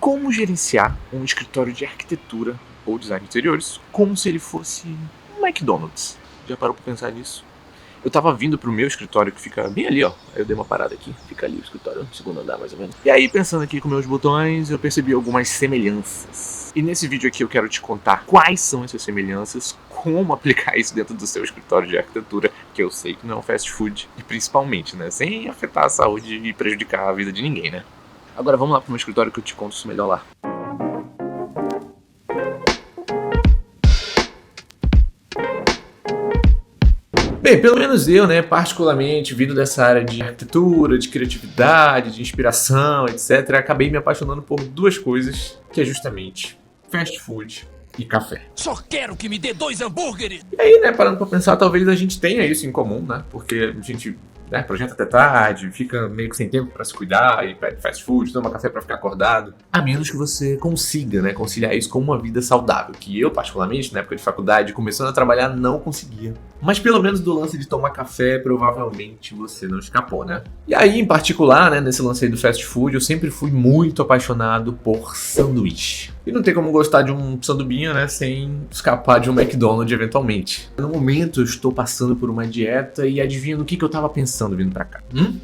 Como gerenciar um escritório de arquitetura ou design de interiores como se ele fosse um McDonald's? Já parou pra pensar nisso? Eu tava vindo pro meu escritório que fica bem ali, ó. Aí eu dei uma parada aqui, fica ali o escritório, no segundo andar mais ou menos. E aí, pensando aqui com meus botões, eu percebi algumas semelhanças. E nesse vídeo aqui eu quero te contar quais são essas semelhanças, como aplicar isso dentro do seu escritório de arquitetura, que eu sei que não é um fast food, e principalmente, né, sem afetar a saúde e prejudicar a vida de ninguém, né? Agora vamos lá pro meu escritório que eu te conto isso melhor lá. Bem, pelo menos eu, né, particularmente, vindo dessa área de arquitetura, de criatividade, de inspiração, etc., acabei me apaixonando por duas coisas, que é justamente fast food e café. Só quero que me dê 2 hambúrgueres! E aí, né, parando pra pensar, talvez a gente tenha isso em comum, né, porque a gente, né, projeta até tarde, fica meio que sem tempo pra se cuidar, e pede fast food, toma café pra ficar acordado. A menos que você consiga, né, conciliar isso com uma vida saudável, que eu, particularmente, na época de faculdade, começando a trabalhar, não conseguia. Mas pelo menos do lance de tomar café, provavelmente você não escapou, né? E aí, em particular, né, nesse lance aí do fast food, eu sempre fui muito apaixonado por sanduíche. E não tem como gostar de um sandubinho, né, sem escapar de um McDonald's eventualmente. No momento, eu estou passando por uma dieta e adivinha no que eu tava pensando vindo pra cá?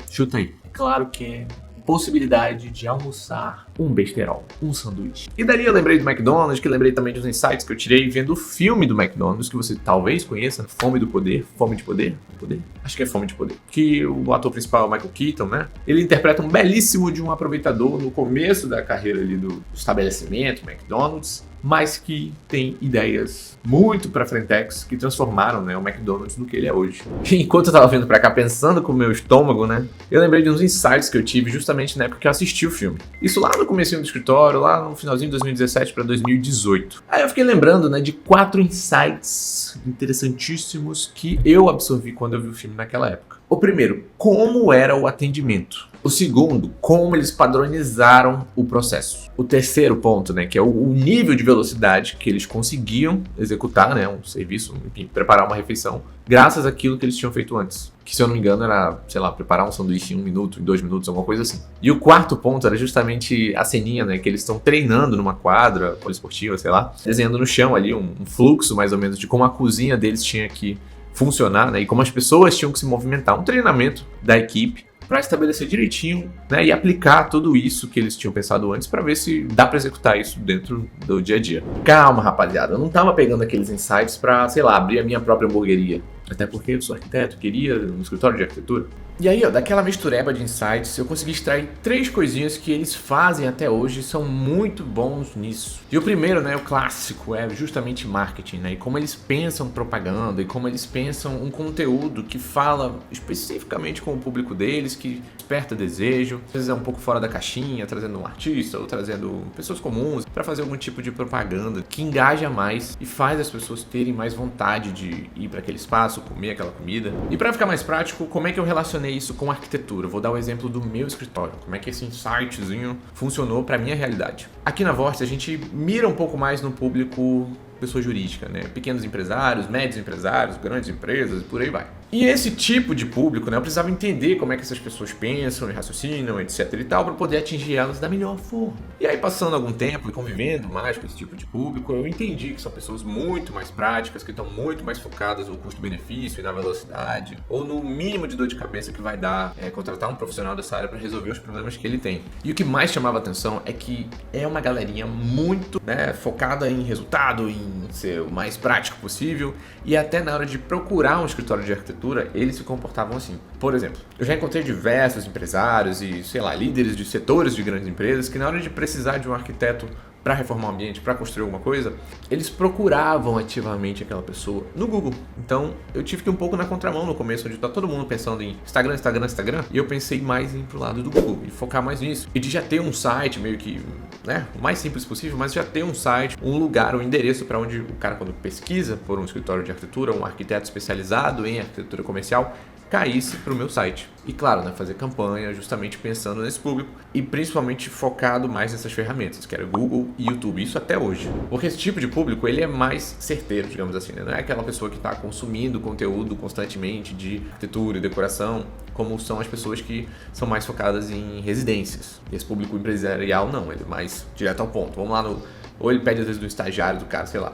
Chuta aí. Claro que é possibilidade de almoçar um besterol, um sanduíche. E dali eu lembrei do McDonald's, que lembrei também dos insights que eu tirei vendo o filme do McDonald's, que você talvez conheça, Fome do Poder, Fome de Poder? Poder? Acho que é Fome de Poder. Que o ator principal é o Michael Keaton, né? Ele interpreta um belíssimo de um aproveitador no começo da carreira ali do estabelecimento McDonald's, mas que tem ideias muito pra frentex que transformaram, né, o McDonald's no que ele é hoje. E enquanto eu tava vindo pra cá pensando com o meu estômago, né, eu lembrei de uns insights que eu tive justamente na época que eu assisti o filme. Isso lá no comecinho do escritório, lá no finalzinho de 2017 pra 2018. Aí eu fiquei lembrando, né, de 4 insights interessantíssimos que eu absorvi quando eu vi o filme naquela época. O primeiro, como era o atendimento. O segundo, como eles padronizaram o processo. O terceiro ponto, né, que é o nível de velocidade que eles conseguiam executar, né, um serviço, enfim, preparar uma refeição, graças àquilo que eles tinham feito antes. Que, se eu não me engano, era, sei lá, preparar um sanduíche em 1 minuto, em 2 minutos, alguma coisa assim. E o quarto ponto era justamente a ceninha, né, que eles estão treinando numa quadra poliesportiva, sei lá, desenhando no chão ali um fluxo, mais ou menos, de como a cozinha deles tinha que funcionar, né, e como as pessoas tinham que se movimentar. Um treinamento da equipe para estabelecer direitinho, né, e aplicar tudo isso que eles tinham pensado antes para ver se dá para executar isso dentro do dia a dia. Calma, rapaziada, eu não tava pegando aqueles insights para, sei lá, abrir a minha própria hamburgueria. Até porque eu sou arquiteto, queria um escritório de arquitetura. E aí, ó, daquela mistureba de insights, eu consegui extrair 3 coisinhas que eles fazem até hoje e são muito bons nisso. E o primeiro, né, o clássico, é justamente marketing, né? E como eles pensam propaganda, e como eles pensam um conteúdo que fala especificamente com o público deles, que desperta desejo, às vezes é um pouco fora da caixinha, trazendo um artista ou trazendo pessoas comuns para fazer algum tipo de propaganda que engaja mais e faz as pessoas terem mais vontade de ir para aquele espaço, comer aquela comida. E para ficar mais prático, como é que eu relacionei isso com arquitetura? Vou dar o exemplo do meu escritório, como é que esse insightzinho funcionou para minha realidade. Aqui na Vortex a gente mira um pouco mais no público pessoa jurídica, né? Pequenos empresários, médios empresários, grandes empresas e por aí vai. E esse tipo de público, né, eu precisava entender como é que essas pessoas pensam e raciocinam, etc e tal, para poder atingir elas da melhor forma. E aí, passando algum tempo e convivendo mais com esse tipo de público, eu entendi que são pessoas muito mais práticas, que estão muito mais focadas no custo-benefício e na velocidade, ou no mínimo de dor de cabeça que vai dar contratar um profissional dessa área para resolver os problemas que ele tem. E o que mais chamava atenção é que é uma galerinha muito, né, focada em resultado, em ser o mais prático possível, e até na hora de procurar um escritório de arquitetura, eles se comportavam assim. Por exemplo, eu já encontrei diversos empresários e, sei lá, líderes de setores de grandes empresas que, na hora de precisar de um arquiteto para reformar o ambiente, para construir alguma coisa, eles procuravam ativamente aquela pessoa no Google. Então, eu tive que ir um pouco na contramão no começo, onde tá todo mundo pensando em Instagram, e eu pensei mais em ir pro lado do Google e focar mais nisso. E de já ter um site meio que, né, o mais simples possível, mas já ter um site, um lugar, um endereço para onde o cara, quando pesquisa por um escritório de arquitetura, um arquiteto especializado em arquitetura comercial, caísse para o meu site. E claro, né, fazer campanha justamente pensando nesse público e principalmente focado mais nessas ferramentas, que era Google e YouTube, isso até hoje. Porque esse tipo de público, ele é mais certeiro, digamos assim, né? Não é aquela pessoa que está consumindo conteúdo constantemente de arquitetura e decoração, como são as pessoas que são mais focadas em residências. Esse público empresarial não, ele é mais direto ao ponto. Vamos lá no... Ou ele pede às vezes do estagiário do cara, sei lá.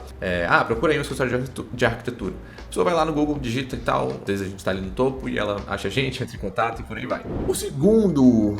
Procura aí um escritório de arquitetura. A pessoa vai lá no Google, digita e tal. Às vezes a gente está ali no topo e ela acha a gente, entra em contato e por aí vai. O segundo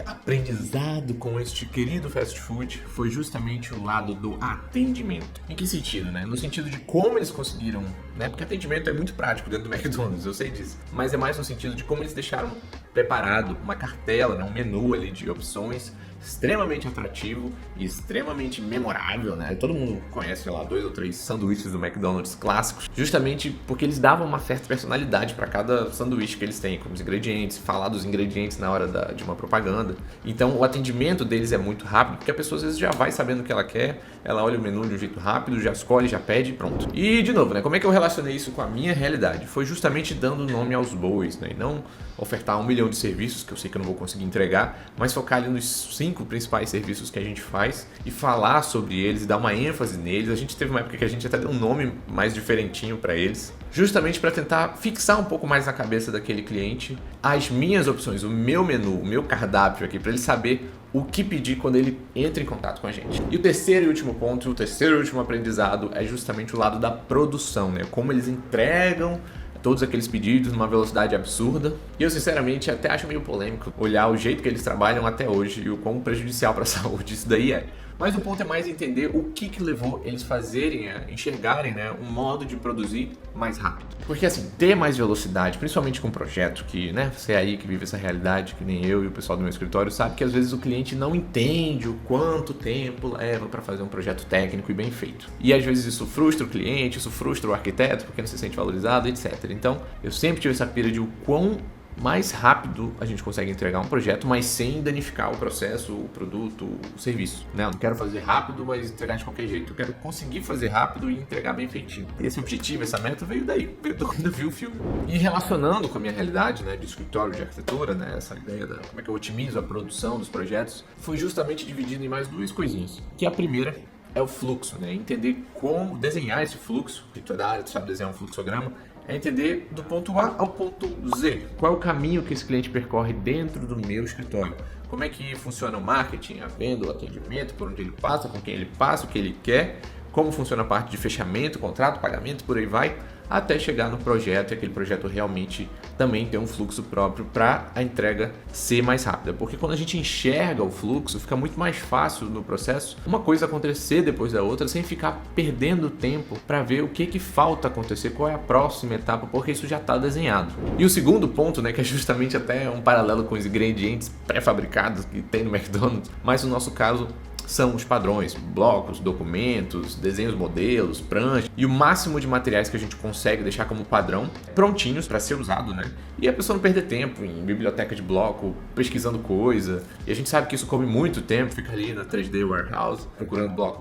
aprendizado com este querido fast food foi justamente o lado do atendimento. Em que sentido, né? No sentido de como eles conseguiram, né? Porque atendimento é muito prático dentro do McDonald's, eu sei disso. Mas é mais no sentido de como eles deixaram preparado uma cartela, né? Um menu ali de opções extremamente atrativo e extremamente memorável, né? Todo mundo conhece, sei lá, 2 ou 3 sanduíches do McDonald's clássicos, justamente porque eles davam uma certa personalidade para cada sanduíche que eles têm, como os ingredientes, falar dos ingredientes na hora de uma propaganda. Então o atendimento deles é muito rápido, porque a pessoa às vezes já vai sabendo o que ela quer, ela olha o menu de um jeito rápido, já escolhe, já pede e pronto. E de novo, né? Como é que eu relacionei isso com a minha realidade? Foi justamente dando nome aos bois, né? E não ofertar 1 milhão de serviços, que eu sei que eu não vou conseguir entregar, mas focar ali nos 5 principais serviços que a gente faz e falar sobre eles e dar uma ênfase neles. A gente teve uma época que a gente até deu um nome mais diferentinho para eles, justamente para tentar fixar um pouco mais na cabeça daquele cliente as minhas opções, o meu menu, o meu cardápio aqui, para ele saber o que pedir quando ele entra em contato com a gente. E o terceiro e último ponto, o terceiro e último aprendizado é justamente o lado da produção, né? Como eles entregam todos aqueles pedidos numa velocidade absurda. E eu sinceramente até acho meio polêmico olhar o jeito que eles trabalham até hoje e o quão prejudicial para a saúde isso daí é. Mas o ponto é mais entender o que levou eles fazerem, enxergarem, né, um modo de produzir mais rápido. Porque assim, ter mais velocidade, principalmente com um projeto que, né, você é aí que vive essa realidade, que nem eu e o pessoal do meu escritório sabe que às vezes o cliente não entende o quanto tempo leva para fazer um projeto técnico e bem feito. E às vezes isso frustra o cliente, isso frustra o arquiteto porque não se sente valorizado, etc. Então, eu sempre tive essa pira de o quão mais rápido a gente consegue entregar um projeto, mas sem danificar o processo, o produto, o serviço, né? Eu não quero fazer rápido, mas entregar de qualquer jeito. Eu quero conseguir fazer rápido e entregar bem feitinho. Esse objetivo, essa meta veio daí, quando eu vi o filme. E relacionando com a minha realidade, né, de escritório de arquitetura, né, essa ideia da como é que eu otimizo a produção dos projetos, foi justamente dividido em mais 2 coisinhas. Que a primeira é o fluxo, né? Entender como desenhar esse fluxo. Se tu é da área, tu sabe desenhar um fluxograma. É entender do ponto A ao ponto Z. Qual é o caminho que esse cliente percorre dentro do meu escritório? Como é que funciona o marketing, a venda, o atendimento, por onde ele passa, com quem ele passa, o que ele quer, como funciona a parte de fechamento, contrato, pagamento, por aí vai, até chegar no projeto e aquele projeto realmente também ter um fluxo próprio para a entrega ser mais rápida. Porque quando a gente enxerga o fluxo, fica muito mais fácil no processo uma coisa acontecer depois da outra, sem ficar perdendo tempo para ver o que falta acontecer, qual é a próxima etapa, porque isso já está desenhado. E o segundo ponto, né, que é justamente até um paralelo com os ingredientes pré-fabricados que tem no McDonald's, mas no nosso caso são os padrões, blocos, documentos, desenhos, modelos, pranchas e o máximo de materiais que a gente consegue deixar como padrão prontinhos para ser usado, né? E a pessoa não perder tempo em biblioteca de bloco, pesquisando coisa. E a gente sabe que isso come muito tempo, fica ali na 3D Warehouse, procurando bloco.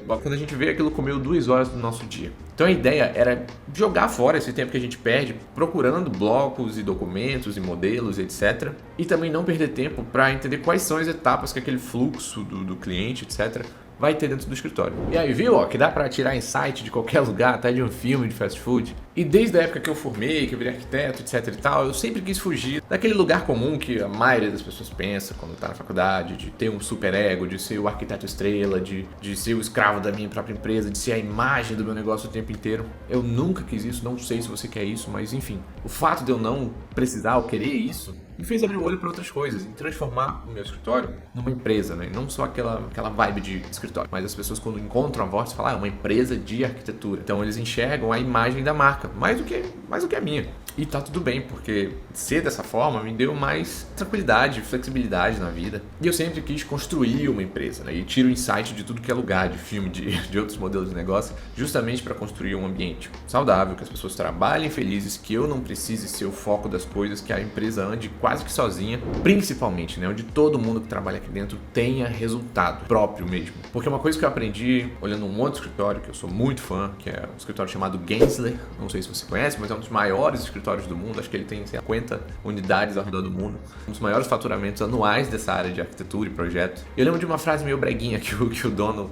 Quando a gente vê, aquilo comeu 2 horas do nosso dia. Então a ideia era jogar fora esse tempo que a gente perde procurando blocos e documentos e modelos, etc. E também não perder tempo para entender quais são as etapas que aquele fluxo do cliente, etc., vai ter dentro do escritório. E aí, viu, ó, que dá para tirar insight de qualquer lugar, até de um filme de fast food. E desde a época que eu formei, que eu virei arquiteto, etc e tal, eu sempre quis fugir daquele lugar comum que a maioria das pessoas pensa quando tá na faculdade, de ter um super ego, de ser o arquiteto estrela, de ser o escravo da minha própria empresa, de ser a imagem do meu negócio o tempo inteiro. Eu nunca quis isso, não sei se você quer isso, mas enfim, o fato de eu não precisar ou querer isso me fez abrir o olho para outras coisas, em transformar o meu escritório numa empresa, né? Não só aquela vibe de escritório, mas as pessoas quando encontram a Vortex falam, é uma empresa de arquitetura. Então eles enxergam a imagem da marca, mais do que a minha. E tá tudo bem, porque ser dessa forma me deu mais tranquilidade, flexibilidade na vida. E eu sempre quis construir uma empresa, né? E tiro insight de tudo que é lugar, de filme, de outros modelos de negócio, justamente para construir um ambiente saudável, que as pessoas trabalhem felizes, que eu não precise ser o foco das coisas, que a empresa ande quase que sozinha, principalmente, né? Onde todo mundo que trabalha aqui dentro tenha resultado próprio mesmo. Porque uma coisa que eu aprendi olhando um outro escritório, que eu sou muito fã, que é um escritório chamado Gensler, não sei se você conhece, mas é um dos maiores escritórios do mundo. Acho que ele tem 50 unidades ao redor do mundo. Um dos maiores faturamentos anuais dessa área de arquitetura e projeto. Eu lembro de uma frase meio breguinha que o dono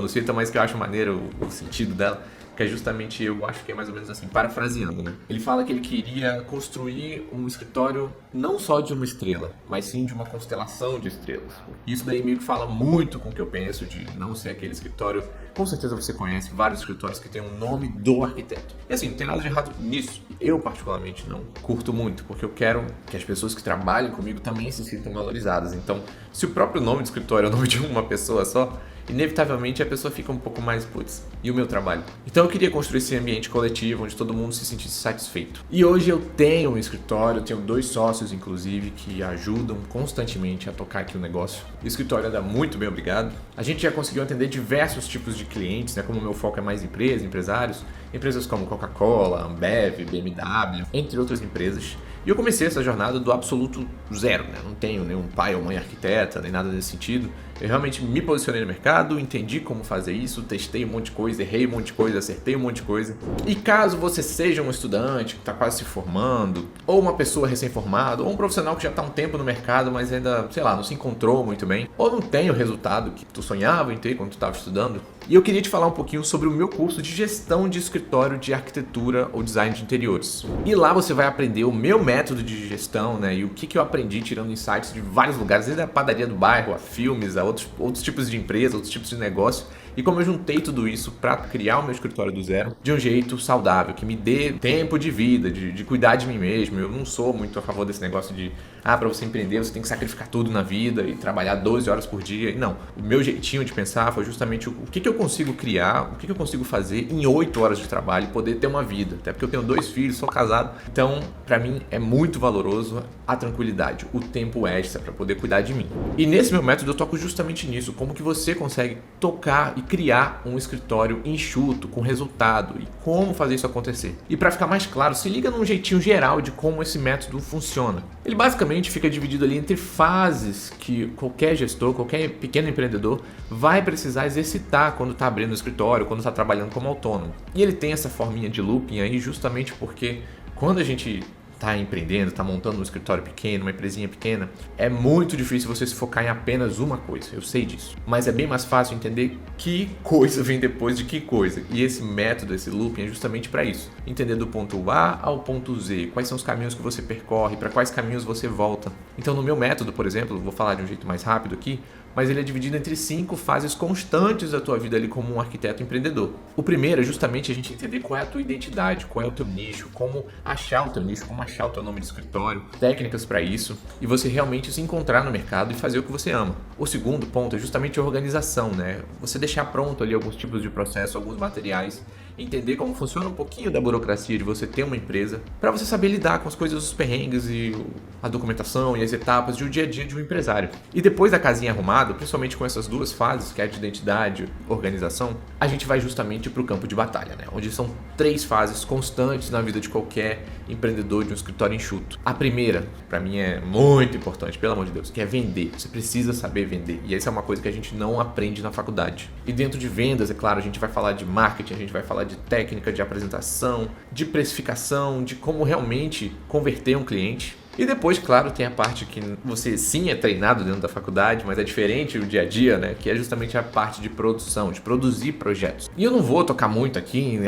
cita, mas que eu acho maneiro o sentido dela, que é justamente, eu acho que é mais ou menos assim, parafraseando, né? Ele fala que ele queria construir um escritório não só de uma estrela, mas sim de uma constelação de estrelas. Isso daí meio que fala muito com o que eu penso de não ser aquele escritório. Com certeza você conhece vários escritórios que têm o nome do arquiteto. E assim, não tem nada de errado nisso. Eu, particularmente, não curto muito, porque eu quero que as pessoas que trabalham comigo também se sintam valorizadas. Então, se o próprio nome do escritório é o nome de uma pessoa só, inevitavelmente a pessoa fica um pouco mais, putz, e o meu trabalho? Então eu queria construir esse ambiente coletivo onde todo mundo se sentisse satisfeito. E hoje eu tenho um escritório, eu tenho 2 sócios inclusive que ajudam constantemente a tocar aqui o negócio. O escritório anda muito bem, obrigado. A gente já conseguiu atender diversos tipos de clientes, né? Como o meu foco é mais empresas como Coca-Cola, Ambev, BMW, entre outras empresas. E eu comecei essa jornada do absoluto zero, né? Não tenho nenhum pai ou mãe arquiteta, nem nada desse sentido. Eu realmente me posicionei no mercado, entendi como fazer isso, testei um monte de coisa, errei um monte de coisa, acertei um monte de coisa. E caso você seja um estudante que está quase se formando, ou uma pessoa recém-formada, ou um profissional que já está há um tempo no mercado, mas ainda, sei lá, não se encontrou muito bem, ou não tem o resultado que tu sonhava em ter quando tu estava estudando, e eu queria te falar um pouquinho sobre o meu curso de gestão de escritório de arquitetura ou design de interiores. E lá você vai aprender o meu método de gestão, né? E o que eu aprendi tirando insights de vários lugares, desde a padaria do bairro, a filmes, a outros tipos de empresa, outros tipos de negócio. E como eu juntei tudo isso para criar o meu escritório do zero de um jeito saudável, que me dê tempo de vida, de cuidar de mim mesmo. Eu não sou muito a favor desse negócio de, para você empreender você tem que sacrificar tudo na vida e trabalhar 12 horas por dia. Não, o meu jeitinho de pensar foi justamente o que eu consigo criar, o que eu consigo fazer em 8 horas de trabalho e poder ter uma vida. Até porque eu tenho 2 filhos, sou casado. Então, para mim, é muito valoroso a tranquilidade, o tempo extra para poder cuidar de mim. E nesse meu método eu toco justamente nisso, como que você consegue tocar e criar um escritório enxuto, com resultado, e como fazer isso acontecer. E para ficar mais claro, se liga num jeitinho geral de como esse método funciona. Ele basicamente fica dividido ali entre fases que qualquer gestor, qualquer pequeno empreendedor vai precisar exercitar quando está abrindo o escritório, quando está trabalhando como autônomo. E ele tem essa forminha de looping aí justamente porque quando a gente está empreendendo, está montando um escritório pequeno, uma empresinha pequena, é muito difícil você se focar em apenas uma coisa, eu sei disso. Mas é bem mais fácil entender que coisa vem depois de que coisa. E esse método, esse looping é justamente para isso. Entender do ponto A ao ponto Z, quais são os caminhos que você percorre, para quais caminhos você volta. Então no meu método, por exemplo, vou falar de um jeito mais rápido aqui, mas ele é dividido entre 5 fases constantes da tua vida ali como um arquiteto empreendedor. O primeiro é justamente a gente entender qual é a tua identidade, qual é o teu nicho, como achar o teu nicho, como achar o teu nome de escritório, técnicas para isso, e você realmente se encontrar no mercado e fazer o que você ama. O segundo ponto é justamente a organização, né? Você deixar pronto ali alguns tipos de processo, alguns materiais, entender como funciona um pouquinho da burocracia de você ter uma empresa, para você saber lidar com as coisas, os perrengues e a documentação e as etapas do dia a dia de um empresário. E depois da casinha arrumada, principalmente com essas 2 fases, que é a de identidade e organização, a gente vai justamente para o campo de batalha, né? Onde são 3 fases constantes na vida de qualquer empreendedor de um escritório enxuto. A primeira, para mim, é muito importante, pelo amor de Deus, que é vender. Você precisa saber vender. E essa é uma coisa que a gente não aprende na faculdade. E dentro de vendas, é claro, a gente vai falar de marketing, a gente vai falar de técnica, de apresentação, de precificação, de como realmente converter um cliente. E depois, claro, tem a parte que você sim é treinado dentro da faculdade, mas é diferente o dia a dia, né? Que é justamente a parte de produção, de produzir projetos. E eu não vou tocar muito aqui em,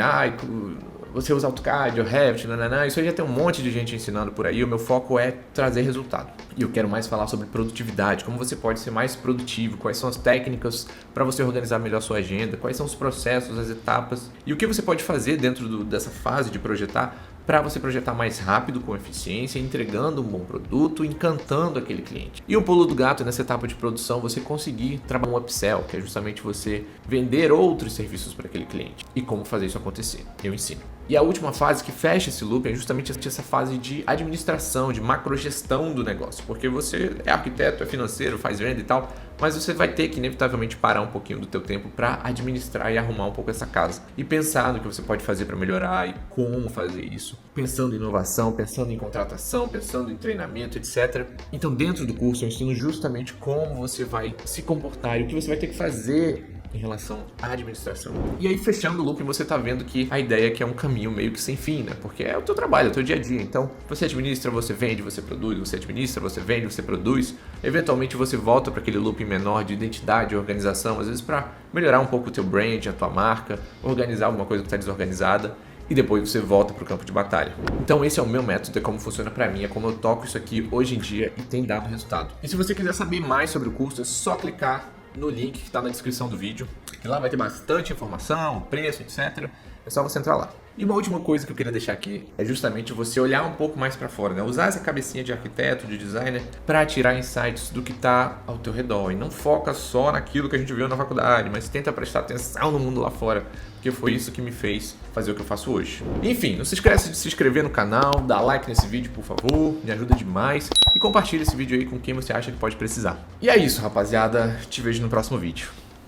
você usa AutoCAD, o Revit, isso aí já tem um monte de gente ensinando por aí. O meu foco é trazer resultado. E eu quero mais falar sobre produtividade, como você pode ser mais produtivo, quais são as técnicas para você organizar melhor a sua agenda, quais são os processos, as etapas e o que você pode fazer dentro dessa fase de projetar para você projetar mais rápido, com eficiência, entregando um bom produto, encantando aquele cliente. E um pulo do gato nessa etapa de produção, você conseguir trabalhar um upsell, que é justamente você vender outros serviços para aquele cliente. E como fazer isso acontecer, eu ensino. E a última fase que fecha esse loop é justamente essa fase de administração, de macrogestão do negócio. Porque você é arquiteto, é financeiro, faz venda e tal, mas você vai ter que inevitavelmente parar um pouquinho do teu tempo para administrar e arrumar um pouco essa casa. E pensar no que você pode fazer para melhorar e como fazer isso. Pensando em inovação, pensando em contratação, pensando em treinamento, etc. Então dentro do curso eu ensino justamente como você vai se comportar e o que você vai ter que fazer em relação à administração. E aí, fechando o looping, você tá vendo que a ideia é que é um caminho meio que sem fim, né? Porque é o teu trabalho, é o teu dia a dia. Então, você administra, você vende, você produz, você administra, você vende, você produz. Eventualmente, você volta para aquele looping menor de identidade, organização, às vezes para melhorar um pouco o teu brand, a tua marca, organizar alguma coisa que está desorganizada. E depois você volta para o campo de batalha. Então esse é o meu método, é como funciona para mim, é como eu toco isso aqui hoje em dia e tem dado resultado. E se você quiser saber mais sobre o curso, é só clicar no link que está na descrição do vídeo, que lá vai ter bastante informação, preço, etc. É só você entrar lá. E uma última coisa que eu queria deixar aqui é justamente você olhar um pouco mais para fora, né? Usar essa cabecinha de arquiteto, de designer, para tirar insights do que está ao teu redor. E não foca só naquilo que a gente viu na faculdade, mas tenta prestar atenção no mundo lá fora, porque foi isso que me fez fazer o que eu faço hoje. Enfim, não se esqueça de se inscrever no canal, dar like nesse vídeo, por favor, me ajuda demais. E compartilha esse vídeo aí com quem você acha que pode precisar. E é isso, rapaziada. Te vejo no próximo vídeo.